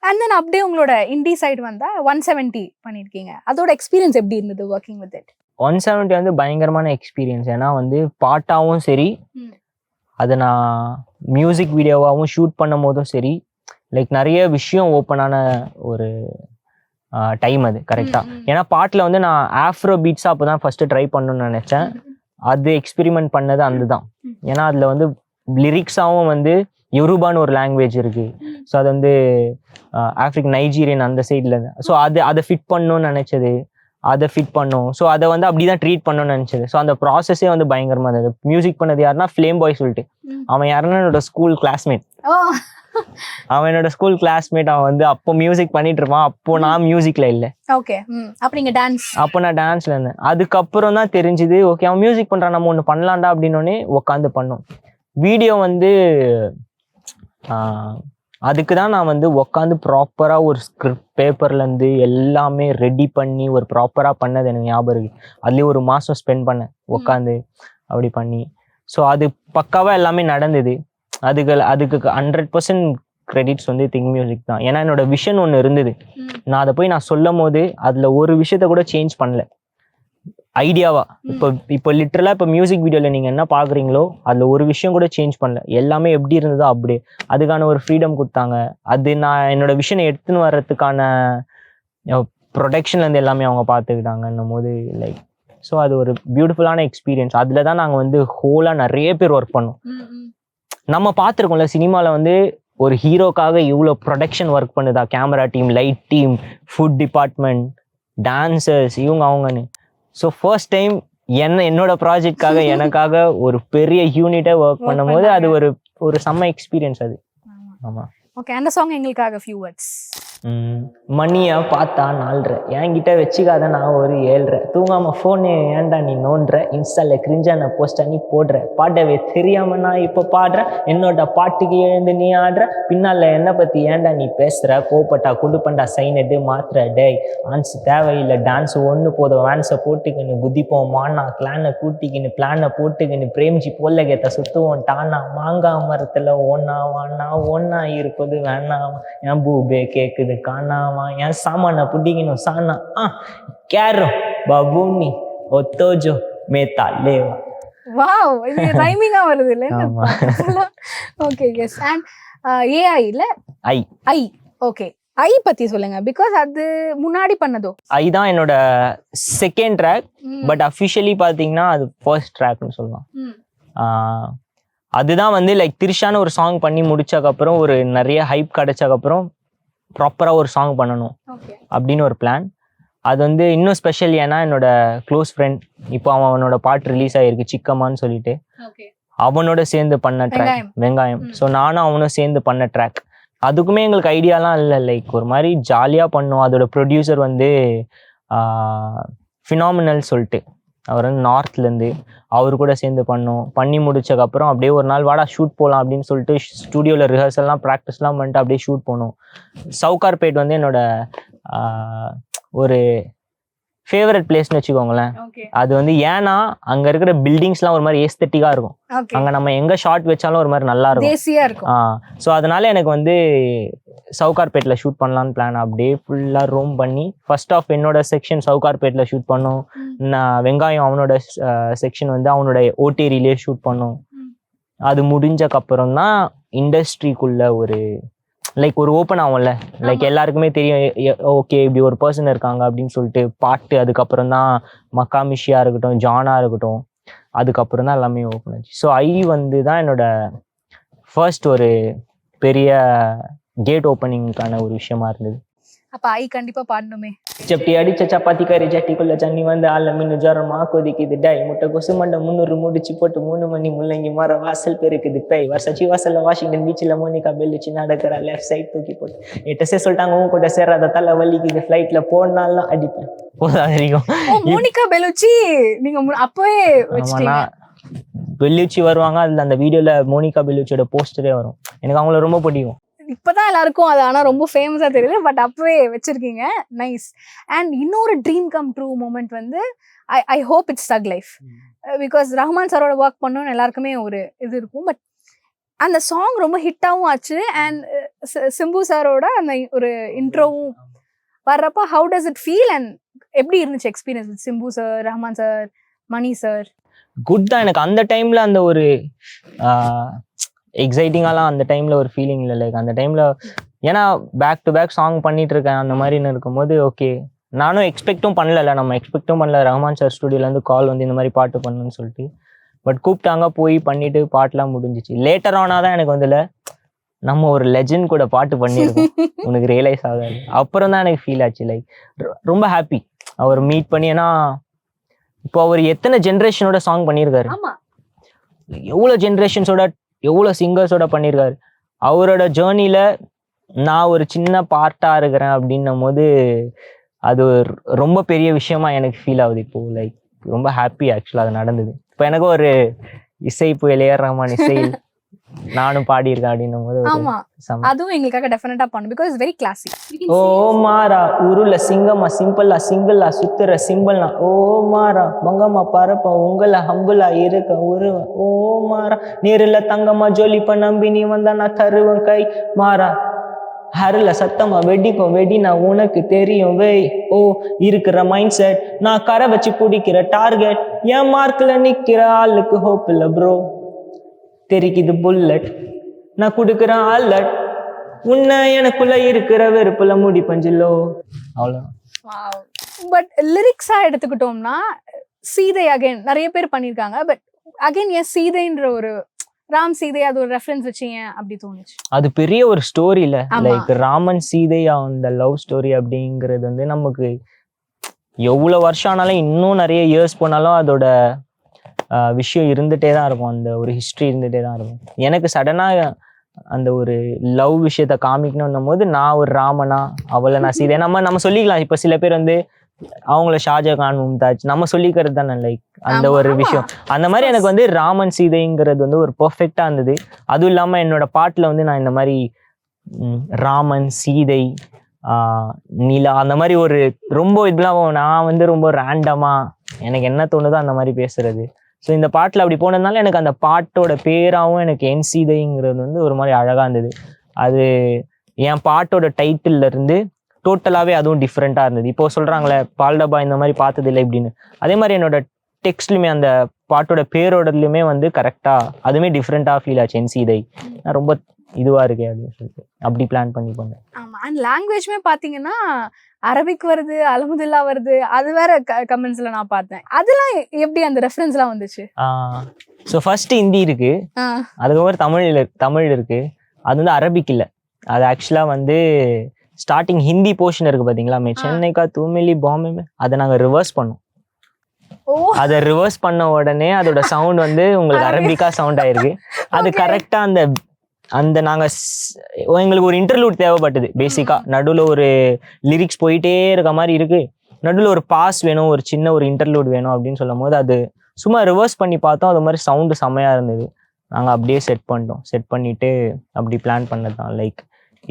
அண்ட் தென் அப்படியே உங்களோட இண்டி சைடு வந்தா 170 பண்ணிருக்கீங்க. அதோட எக்ஸ்பீரியன்ஸ் எப்படி இருந்தது ஒர்க்கிங் வித் இட்? 170 வந்து பயங்கரமான எக்ஸ்பீரியன்ஸ். ஏன்னா வந்து பாட்டாவும் சரி, அதை நான் மியூசிக் வீடியோவாகவும் ஷூட் பண்ணும் போதும் சரி, லைக் நிறைய விஷயம் ஓப்பனான ஒரு டைம் அது கரெக்டா. ஏன்னா பாட்டில் வந்து நான் ஆஃப்ரோ பீட்ஸா அப்போதான் ஃபர்ஸ்ட் ட்ரை பண்ணணும்னு நினைச்சேன். அது எக்ஸ்பெரிமெண்ட் பண்ணது அதுதான். ஏன்னா அதுல வந்து லிரிக்ஸாவும் வந்து யோருபான்னு ஒரு லாங்குவேஜ் இருக்கு. ஸோ அது வந்து ஆஃப்ரிக்கன் நைஜீரியன் அந்த சைட்ல இருந்து. ஸோ அதை ஃபிட் பண்ணணும்னு நினைச்சது, அதை ஃபிட் பண்ணும். ஸோ அதை வந்து அப்படிதான் ட்ரீட் பண்ணணும்னு நினைச்சது. ஸோ அந்த ப்ராசஸே வந்து பயங்கரமா இருந்தது. மியூசிக் பண்ணது யாருன்னா ஃப்ளேம் பாய் சொல்லிட்டு, அவன் யாருன்னா என்னோட ஸ்கூல் கிளாஸ்மேட். அவன் என்னோட ஸ்கூல் கிளாஸ்மேட். அவன் வந்து அப்போ மியூசிக் பண்ணிட்டு இருப்பான். அப்போ நான் மியூசிக்ல இல்லை. ஓகே. அப்ப நீங்க டான்ஸ்? அப்போ நான் டான்ஸ்ல இருந்தேன். அதுக்கப்புறம் தான் தெரிஞ்சுது, ஓகே அவன் மியூசிக் பண்றான், நம்ம ஒன்று பண்ணலாம்டா அப்படின்னோடனே உட்காந்து பண்ணோம். வீடியோ வந்து அதுக்கு தான் நான் வந்து உட்காந்து ப்ராப்பராக ஒரு ஸ்கிரிப்ட் பேப்பர்லேருந்து எல்லாமே ரெடி பண்ணி ஒரு ப்ராப்பராக பண்ணது எனக்கு ஞாபகம் இருக்குது. அதுலேயே ஒரு மாதம் ஸ்பெண்ட் பண்ணேன் உட்காந்து அப்படி பண்ணி. ஸோ அது பக்காவாக எல்லாமே நடந்தது. அதுக்கு 100% கிரெடிட்ஸ் வந்து திங்க் மியூசிக் தான். ஏன்னா என்னோட விஷன் ஒன்று இருந்தது. நான் அதை போய் நான் சொல்லும் போது அதில் ஒரு விஷயத்த கூட சேஞ்ச் பண்ணல ஐடியாவா. இப்போ லிட்டரலா இப்போ மியூசிக் வீடியோல நீங்க என்ன பாக்குறீங்களோ அதுல ஒரு விஷயம் கூட சேஞ்ச் பண்ணல. எல்லாமே எப்படி இருந்ததோ அப்படியே. அதுக்கான ஒரு ஃப்ரீடம் கொடுத்தாங்க. அது நான் என்னோட விஷனை எடுத்துன்னு வர்றதுக்கான ப்ரொடக்ஷன்ல இருந்து எல்லாமே அவங்க பார்த்துக்கிட்டாங்கன்னும் போது லைக் ஸோ அது ஒரு பியூட்டிஃபுல்லான எக்ஸ்பீரியன்ஸ். அதுல தான் நாங்கள் வந்து ஹோலா நிறைய பேர் ஒர்க் பண்ணோம். நம்ம பார்த்துருக்கோம்ல சினிமாவில் வந்து ஒரு ஹீரோக்காக இவ்வளோ ப்ரொடக்ஷன் ஒர்க் பண்ணுதா, camera team, light team, food department, dancers, இவங்க அவங்கன்னு. ஸோ ஃபர்ஸ்ட் டைம் என்னோட ப்ராஜெக்ட்காக எனக்காக ஒரு பெரிய யூனிட்டை ஒர்க் பண்ணும் போது அது ஒரு செம்ம எக்ஸ்பீரியன்ஸ் அது. ஆமாம். ஓகே, அந்த சாங் எங்களுக்காக ஃபியூ வேர்ட்ஸ். மணியை பார்த்தா 4:30, என்கிட்ட வச்சுக்காத நான் ஒரு 7:30, தூங்காம ஃபோனு ஏன்டா நீ நோண்டுற, இன்ஸ்டால கிரிஞ்சான போஸ்டா நீ போடுற, பாடவே தெரியாம நான் இப்போ பாடுறேன், என்னோட பாட்டுக்கு எழுந்து நீ ஆடுற, பின்னால என்னை பத்தி ஏன்டா நீ பேசுற, கோப்பட்டா குடுப்பண்டா சைனடு மாத்திர, டேய் ஆன்ஸ் தேவையில்லை, டான்ஸ் ஒன்று போதும், வேன்ஸை போட்டுக்கின்னு குதிப்போம் மானா, கிளானை கூட்டிக்கின்னு பிளானை போட்டுக்கின்னு பிரேம்ஜி போல்லகத்தை சுற்றுவோம் டானா, மாங்காய் மரத்துல ஒன்னா இருப்பது வேணாமா, என் பூபே கேக்குது காணாமா, என் சாமான புடிக்கணும் சானா கேரோ பபூனி ஒத்தோஜோ மேத்தா லேவா. வாவ், இது ரைமிங்கா வருது இல்ல? Okay, S. அண்ட் ஏஐ இல்ல ஐ ஓகே, ஐ பத்தி சொல்லுங்க. பிகாஸ் அது முன்னாடி பண்ணதோ ஐ தான் என்னோட செகண்ட் ட்ராக். பட் அஃபிஷியலி பாத்தீங்கன்னா அது ஃபர்ஸ்ட் ட்ராக்னு சொல்லலாம். அதுதான் வந்து லைக் திரிஷான்னு ஒரு சாங் பண்ணி முடிச்சக்கப்புறம் ஒரு நிறைய ஹைப் கிடைச்சக்கப்புறம் ப்ராப்பராக ஒரு சாங் பண்ணணும் அப்படின்னு ஒரு பிளான். அது வந்து இன்னும் ஸ்பெஷல். ஏன்னா என்னோட க்ளோஸ் ஃப்ரெண்ட் இப்போ அவனோட பாட்டு ரிலீஸ் ஆகிருக்கு சிக்கம்மான்னு சொல்லிட்டு, அவனோட சேர்ந்து பண்ண ட்ராக் வெங்காயம். ஸோ நானும் அவனும் சேர்ந்து பண்ண ட்ராக். அதுக்குமே எங்களுக்கு ஐடியாலாம் இல்லை, லைக் ஒரு மாதிரி ஜாலியாக பண்ணோம். அதோட ப்ரொடியூசர் வந்து ஃபினாமினல் சொல்லிட்டு அவர் வந்து நார்த்லேருந்து, அவர் கூட சேர்ந்து பண்ணி முடிச்சக்கப்புறம் அப்படியே ஒரு நாள் வாடா ஷூட் போகலாம் அப்படின்னு சொல்லிட்டு ஸ்டூடியோவில் ரிஹர்சல்லாம் ப்ராக்டிஸ்லாம் பண்ணிட்டு அப்படியே ஷூட் போனோம். சவுகார்பேட் வந்து என்னோட ஒரு ஃபேவரட் பிளேஸ்னு வச்சுக்கோங்களேன். ஓகே அது வந்து ஏன்னா அங்க இருக்கிற பில்டிங்ஸ்லாம் ஒரு மாதிரி ஏஸ்தட்டிக்கா இருக்கும். ஓகே அங்க நம்ம எங்க ஷாட் வச்சாலும் ஒரு மாதிரி நல்லா இருக்கும். தேசியா இருக்கும். ஸோ அதனால எனக்கு வந்து சவுகார்பேட்டில் ஷூட் பண்ணலான்னு பிளான். அப்படியே ஃபுல்லாக ரூம் பண்ணி ஃபர்ஸ்ட் ஆஃப் என்னோட செக்ஷன் சவுகார்பேட்டில் ஷூட் பண்ணோம். நான் வெங்காயம் அவனோட செக்ஷன் வந்து அவனோட ஓட்டேரியிலே ஷூட் பண்ணோம். அது முடிஞ்சக்கப்புறம் தான் இண்டஸ்ட்ரிக்குள்ள ஒரு லைக் ஒரு ஓப்பன் ஆகும்ல, லைக் எல்லாருக்குமே தெரியும் ஓகே இப்படி ஒரு பர்சன் இருக்காங்க அப்படின்னு சொல்லிட்டு பாட்டு. அதுக்கப்புறம் தான் மக்காமிஷியா இருக்கட்டும், ஜானா இருக்கட்டும், அதுக்கப்புறம் தான் எல்லாமே ஓப்பன் ஆச்சு. ஸோ வந்து தான் என்னோட ஃபர்ஸ்ட் ஒரு பெரிய கேட் ஓப்பனிங்கான ஒரு விஷயமா இருந்தது. அப்ப கண்டிப்பா பாடணுமே. சப்பி அடிச்ச சப்பாத்தி கறி சட்டிக்குள்ள சன்னி வந்து ஆள மீன் ஜரமா கொதிக்குது டை முட்டை கொசு மண்டை 300 முடிச்சு போட்டு 3 மணி முள்ளங்கி மரம் வாசல் பெருக்குது பேய் சச்சி வாசல்ல வாஷிங்டன் பீச்சில் மோனிகா பெல்லிச்சு நடக்கிற லெஃப்ட் சைட் தூக்கி போட்டு எட்டசே சொல்லிட்டாங்க உன் கூட சேராத தலை வலிக்குது ஃபிளைட்ல போனாலும் அடிப்பேன் போதாதிரிக்கும். மோனிகா பெலுச்சி நீங்க அப்பவே வச்சிட்டீங்க. பெல்லுச்சி வருவாங்க, அதுல அந்த வீடியோல மோனிகா பெல்லுச்சியோட போஸ்டரே வரும். எனக்கு அவங்கள ரொம்ப பிடிக்கும். இப்பதான் எல்லாருக்கும் அது ஆனா ரொம்ப ஃபேமஸா தெரியுது, பட் அப்பவே வச்சிருக்கீங்க. நைஸ். அண்ட் இன்னொரு ட்ரீம் கம் ட்ரூ மூமெண்ட் வந்து ஐ ஹோப் இட்ஸ் தக் லைஃப். பிகாஸ் ரஹ்மான் சாரோட ஒர்க் பண்ணணும்னு எல்லாருக்குமே ஒரு இது இருக்கும். பட் அந்த சாங் ரொம்ப ஹிட்டாகவும் ஆச்சு. அண்ட் சிம்பு சாரோட அந்த ஒரு இன்ட்ரோவும் வர்றப்ப how does it feel and எப்படி இருந்துச்சு experience with Simbu sir, Rahman sir, Mani sir? Good தான். எனக்கு அந்த டைம்ல அந்த ஒரு எக்ஸைட்டிங்காலாம் அந்த டைம்ல ஒரு ஃபீலிங் இல்லை. லைக் அந்த டைம்ல ஏன்னா பேக் டு பேக் சாங் பண்ணிட்டு இருக்கேன் அந்த மாதிரின்னு இருக்கும்போது ஓகே. நானும் எக்ஸ்பெக்டும் பண்ணல, நம்ம எக்ஸ்பெக்டும் பண்ணல ரஹ்மான் சார் ஸ்டுடியோலேருந்து கால் வந்து இந்த மாதிரி பாட்டு பண்ணுன்னு சொல்லிட்டு. பட் கூப்பிட்டாங்க, போய் பண்ணிட்டு பாட்டுலாம் முடிஞ்சிச்சு. லேட்டர் ஆனா தான் எனக்கு வந்து நம்ம ஒரு லெஜண்ட் கூட பாட்டு பண்ணியிருக்கோம் உனக்கு ரியலைஸ் ஆகாது. அப்புறம் தான் எனக்கு ஃபீல் ஆச்சு. லைக் ரொம்ப ஹாப்பி அவர் மீட் பண்ணி. ஏன்னா இப்போ அவர் எத்தனை ஜென்ரேஷனோட சாங் பண்ணியிருக்காரு, எவ்வளோ ஜென்ரேஷன்ஸோட எவ்வளோ சிங்கர்ஸோட பண்ணியிருக்காரு. அவரோட ஜேர்னியில் நான் ஒரு சின்ன பார்ட்டாக இருக்கிறேன் அப்படின்னும் போது அது ரொம்ப பெரிய விஷயமா எனக்கு ஃபீல் ஆகுது இப்போ. லைக் ரொம்ப ஹாப்பி ஆக்சுவலாக அது நடந்தது. இப்போ எனக்கு ஒரு இசை புயல் ஏஆர் ரஹ்மான் இசையில் நானும் பாடியிருக்கேன் அப்படின்னும் போது அதுவும் எங்களுக்காக டெஃபினட்டா பண்ணும். Because very classic. ஓ மாறா உருள சிங்கம்மா சிம்பிளா சிங்கிளா சுத்துற சிம்பிள்னா ஓ மாறா மங்கம்மா பரப்ப உங்கள ஹம்புலா இருக்க உருவன் ஓ மாறா நேருல தங்கம்மா ஜொலிப்ப நம்பி நீ வந்தா நான் தருவன் கை மாறா ஹருல சத்தமா வெடிக்கும் வெடி நான் உனக்கு தெரியும் வை ஓ இருக்கிற மைண்ட் செட் நான் கரை வச்சு பிடிக்கிற டார்கெட் என் மார்க்ல நிக்கிற ஆளுக்கு ஹோப் இல்ல ப்ரோ தெரிக்குது புல்லட் நான் கொடுக்குறேன் ஆல்லட் உன்னை எனக்குள்ள இருக்கிற வெறுப்புல முடி பஞ்சிலோ அவ்வளோ. பட் லிரிக்ஸா எடுத்துக்கிட்டோம்னா சீதை அகைன் நிறைய பேர் பண்ணியிருக்காங்க. பட் அகைன் ஏன் சீதைன்ற ஒரு ராம் சீதை அது ஒரு ரெஃபரன்ஸ் வச்சீங்க அப்படி தோணுச்சு? அது பெரிய ஒரு ஸ்டோரி இல்ல. லைக் ராமன் சீதை அந்த லவ் ஸ்டோரி அப்படிங்கிறது வந்து நமக்கு எவ்வளவு வருஷம் ஆனாலும் இன்னும் நிறைய இயர்ஸ் போனாலும் அதோட விஷயம் இருந்துகிட்டே தான் இருக்கும். அந்த ஒரு ஹிஸ்ட்ரி இருந்துகிட்டே தான் இருக்கும். எனக்கு சடனாக அந்த ஒரு லவ் விஷயத்த காமிக்கணும்னும் போது நான் ஒரு ராமனா அவளை நான் சீதை நம்ம சொல்லிக்கலாம். இப்போ சில பேர் வந்து அவங்கள ஷாஜகான் மும்தாஜ் நம்ம சொல்லிக்கிறது தானே. லைக் அந்த ஒரு விஷயம் அந்த மாதிரி எனக்கு வந்து ராமன் சீதைங்கிறது வந்து ஒரு பர்ஃபெக்டாக இருந்தது. அதுவும் இல்லாமல் என்னோட பாட்டில் வந்து நான் இந்த மாதிரி ராமன் சீதை நிலா அந்த மாதிரி ஒரு ரொம்ப இதெல்லாம் நான் வந்து ரொம்ப ரேண்டமாக எனக்கு என்ன தோணுதோ அந்த மாதிரி பேசுறது. ஸோ இந்த பாட்டில் அப்படி போனதுனால எனக்கு அந்த பாட்டோட பேராகவும் எனக்கு என் சீதைங்கிறது வந்து ஒரு மாதிரி அழகாக இருந்தது. அது என் பாட்டோட டைட்டில் இருந்து டோட்டலாகவே அதுவும் டிஃப்ரெண்ட்டாக இருந்தது. இப்போ சொல்கிறாங்களே பால்டபா இந்த மாதிரி பார்த்ததில்லை இப்படின்னு, அதே மாதிரி என்னோட டெக்ஸ்ட்லையுமே அந்த பாட்டோட பேரோடதுலையுமே வந்து கரெக்டாக அதுவுமே டிஃப்ரெண்ட்டாக ஃபீல் ஆச்சு. என் சீதை நான் ரொம்ப இதுவாக இருக்கேன் அப்படின்னு சொல்லிட்டு அப்படி பிளான் பண்ணி பண்ணேன். ஆமாம். அண்ட் லாங்குவேஜ்மே பார்த்தீங்கன்னா அரபிக் வருது, அல்ஹம்துலில்லாஹ் வருது, அது வேற கமெண்ட்ஸ்ல நான் பார்த்தேன். அதெல்லாம் எப்படி அந்த ரெஃபரன்ஸ்லாம் வந்துச்சு? ஸோ ஃபர்ஸ்ட் ஹிந்தி இருக்கு, அதுக்கப்புறம் தமிழ் இருக்கு. அது வந்து அரபிக் இல்லை, அது ஆக்சுவலாக வந்து ஸ்டார்டிங் ஹிந்தி போர்ஷன் இருக்கு பார்த்தீங்களா, சென்னைக்கா தூமிலி பாம்பே, அதை நாங்கள் ரிவர்ஸ் பண்ணோம். அதை ரிவர்ஸ் பண்ண உடனே அதோட சவுண்ட் வந்து உங்களுக்கு அரபிக்கா சவுண்ட் ஆயிருக்கு. அது கரெக்டா அந்த நாங்க எங்களுக்கு ஒரு இன்டர்லூட் தேவைப்பட்டது. பேசிக்கா நடுவில் ஒரு லிரிக்ஸ் போயிட்டே இருக்க மாதிரி இருக்கு, நடுவில் ஒரு பாஸ் வேணும், ஒரு சின்ன ஒரு இன்டர்லூட் வேணும் அப்படின்னு சொல்லும் போது அது சும்மா ரிவர்ஸ் பண்ணி பார்த்தோம். அது மாதிரி சவுண்டு செம்மையா இருந்தது. நாங்கள் அப்படியே செட் பண்ணிட்டு அப்படி பிளான் பண்ணது தான். லைக்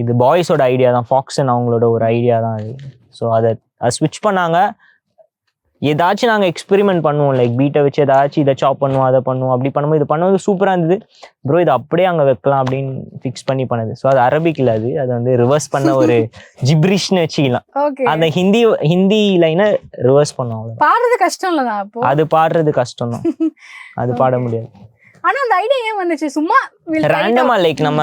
இது பாய்ஸோட ஐடியா தான், ஃபாக்ஸன் அவங்களோட ஒரு ஐடியா தான் அது. ஸோ அதை ஸ்விட்ச் பண்ணாங்க. ஏதாச்சும் நாங்கள் எக்ஸ்பெரிமெண்ட் பண்ணுவோம், லைக் பீட்டை வச்சு ஏதாச்சும் இதை சாப் பண்ணுவோம், அதை பண்ணுவோம், அப்படி பண்ணும்போது இது பண்ணுவது சூப்பராக இருந்தது. ப்ரோ இது அப்படியே அங்கே வைக்கலாம் அப்படின்னு ஃபிக்ஸ் பண்ணி பண்ணது. ஸோ அது அரபிக் இல்லை, அது வந்து ரிவர்ஸ் பண்ண ஒரு ஜிப்ரிஷ்னு வச்சுக்கலாம். ஓகே, அந்த ஹிந்தி லைனை ரிவர்ஸ் பண்ணோம். பாடுறது கஷ்டம் இல்லதான் அப்போ? அது பாடுறது கஷ்டம் தான், அது பாட முடியாது. ஆனா அந்த ஐடியா ஏன் வந்துச்சு? சும்மா ரேண்டமா லைக் நம்ம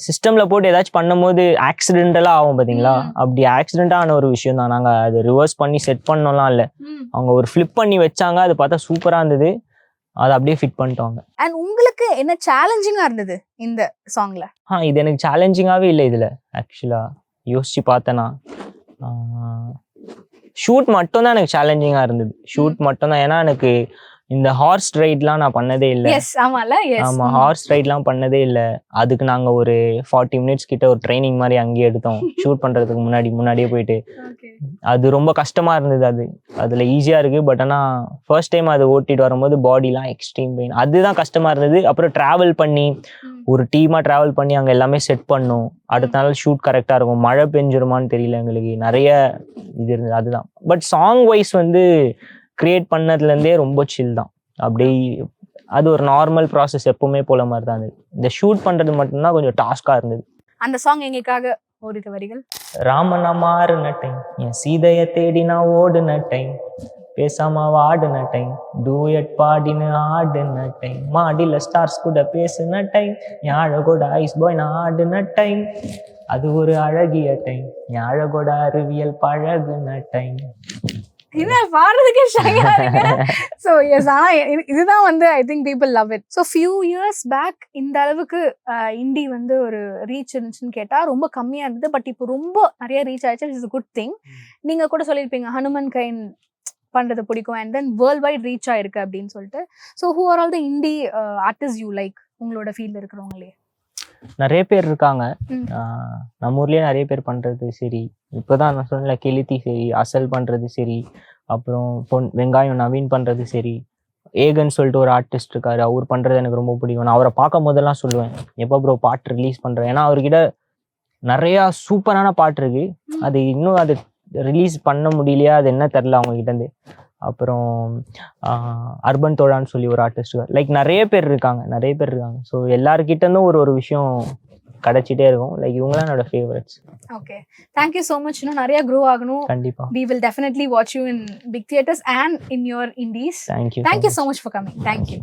சிஸ்டம்ல போட்டு ஏதாச்சும் பண்ணும்போது ஆக்சிடென்டலா ஆகும் பாத்தீங்களா, அப்படி ஆக்சிடென்டா ஆன ஒரு விஷயம் தான். நாங்க அது ரிவர்ஸ் பண்ணி செட் பண்ணோம்லாம் இல்ல, அவங்க ஒரு ஃபிளிப் பண்ணி வச்சாங்க, அது பார்த்தா சூப்பரா இருந்தது, அதை அப்படியே ஃபிட் பண்ணிட்டாங்க. அண்ட் உங்களுக்கு என்ன சேலஞ்சிங்கா இருந்தது இந்த சாங்ல? இது எனக்கு சேலஞ்சிங்காவே இல்லை. இதுல ஆக்சுவலா யோசிச்சு பார்த்தேன்னா ஷூட் மட்டும் தான் எனக்கு சேலஞ்சிங்கா இருந்தது. ஷூட் மட்டும் தான். ஏன்னா எனக்கு இந்த ஹார்ஸ் ரைட்லாம் நான் பண்ணதே இல்லை. ஆமா, ஹார்ஸ் ரைட்லாம் பண்ணதே இல்லை. அதுக்கு நாங்க ஒரு 40 மினிட்ஸ் கிட்ட ஒரு ட்ரைனிங் மாதிரி அங்கேயே எடுத்தோம், ஷூட் பண்றதுக்கு முன்னாடியே போயிட்டு. அது ரொம்ப கஷ்டமா இருந்தது. அதுல ஈஸியா இருக்கு, பட் ஆனா ஃபர்ஸ்ட் டைம் அது ஓட்டிட்டு வரும்போது பாடிலாம் எக்ஸ்ட்ரீம் பெயின், அதுதான் கஷ்டமா இருந்தது. அப்புறம் டிராவல் பண்ணி ஒரு டீமா டிராவல் பண்ணி அங்க எல்லாமே செட் பண்ணோம். அடுத்த நாள் ஷூட் கரெக்டா இருக்கும். மழை பெஞ்சிருமான்னு தெரியல, எங்களுக்கு நிறைய இது இருந்தது. அதுதான். பட் சாங் வைஸ் வந்து கிரியேட் பண்ணதுலேருந்தே ரொம்ப சில் தான். அப்படி அது ஒரு நார்மல் ப்ராசஸ், எப்பவுமே போல மாதிரி தான் இருந்தது. இந்த ஷூட் பண்றது மட்டும்தான் கொஞ்சம் டாஸ்கா இருந்தது. அந்த சாங் எங்களுக்காக ஓரிரு வரிகள். ராமனா மாறுன டைம், என் சீதைய தேடி நான் ஓடுன டைம், பேசாம வாடுன டைம், டூயட் பாடின்னு ஆடுன டைம், மாடியில ஸ்டார்ஸ் கூட பேசுன டைம், என் அழகோட ஐஸ் பாய் நான் ஆடுன டைம், அது ஒரு அழகிய டைம், என் அழகோட அறிவியல் பழகுன டைம். என்ன பாடுறதுக்கே ஷையா இருக்கு. சோ எஸ், ஆனா இதுதான் வந்து I think people love it. So few years back இந்த அளவுக்கு இண்டி வந்து ஒரு ரீச் இருந்துச்சுன்னு கேட்டா ரொம்ப கம்மியா இருந்தது. பட் இப்போ ரொம்ப நிறைய ரீச் ஆயிடுச்சு. It's good thing. நீங்க கூட சொல்லியிருப்பீங்க ஹனுமன் கைன் பண்றது பிடிக்கும், and then world wide reach ஆயிருக்கு அப்படின்னு சொல்லிட்டு. So who are all the indie artist you like? உங்களோட ஃபீல்ட்ல இருக்கிறவங்களே நிறைய பேர் இருக்காங்க. நம்ம ஊர்லயே நிறைய பேர் பண்றது சரி. இப்போதான் நான் சொன்னல கெளுத்தி சரி, அசல் பண்றது சரி, அப்புறம் வெங்காயம் நவீன் பண்றது சரி, ஏகன் சொல்லிட்டு ஒரு ஆர்டிஸ்ட் இருக்காரு, அவர் பண்றது எனக்கு ரொம்ப பிடிக்கும். நான் அவரை பார்க்கும் போதெல்லாம் சொல்லுவேன், எப்போ ப்ரோ பாட்டு ரிலீஸ் பண்றேன். ஏன்னா அவர்கிட்ட நிறைய சூப்பரான பாட்டு இருக்கு. அது இன்னும் அது ரிலீஸ் பண்ண முடியலையா, அது என்ன தெரில அவங்க கிட்ட இருந்து. அப்புறம் அர்பன் தோழான்னு சொல்லி ஒரு ஆர்டிஸ்ட், லைக் நிறைய பேர் இருக்காங்க. ஸோ எல்லாருக்கிட்ட இருந்தும் ஒரு விஷயம் கிடைச்சிட்டே இருக்கும். லைக் இவங்கலாம் என்னோட favourites. Okay, thank you so much. இன்னும் நிறைய க்ரோ ஆகணும். கண்டிப்பா. We will definitely watch you in big theaters and in your indies. Thank you so much for coming. Thank you.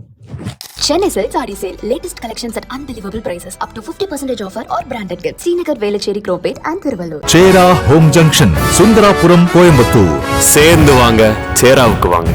Chennai Silks Saree Sale. Latest collections at unbelievable prices. Up to 50% offer or branded gifts. Srinagar, Velachery, Cropate and Thiruvallur. சேரா home junction, Sundarapuram, Coimbatore. சேர்ந்து வாங்க, சேராவுக்கு வாங்க.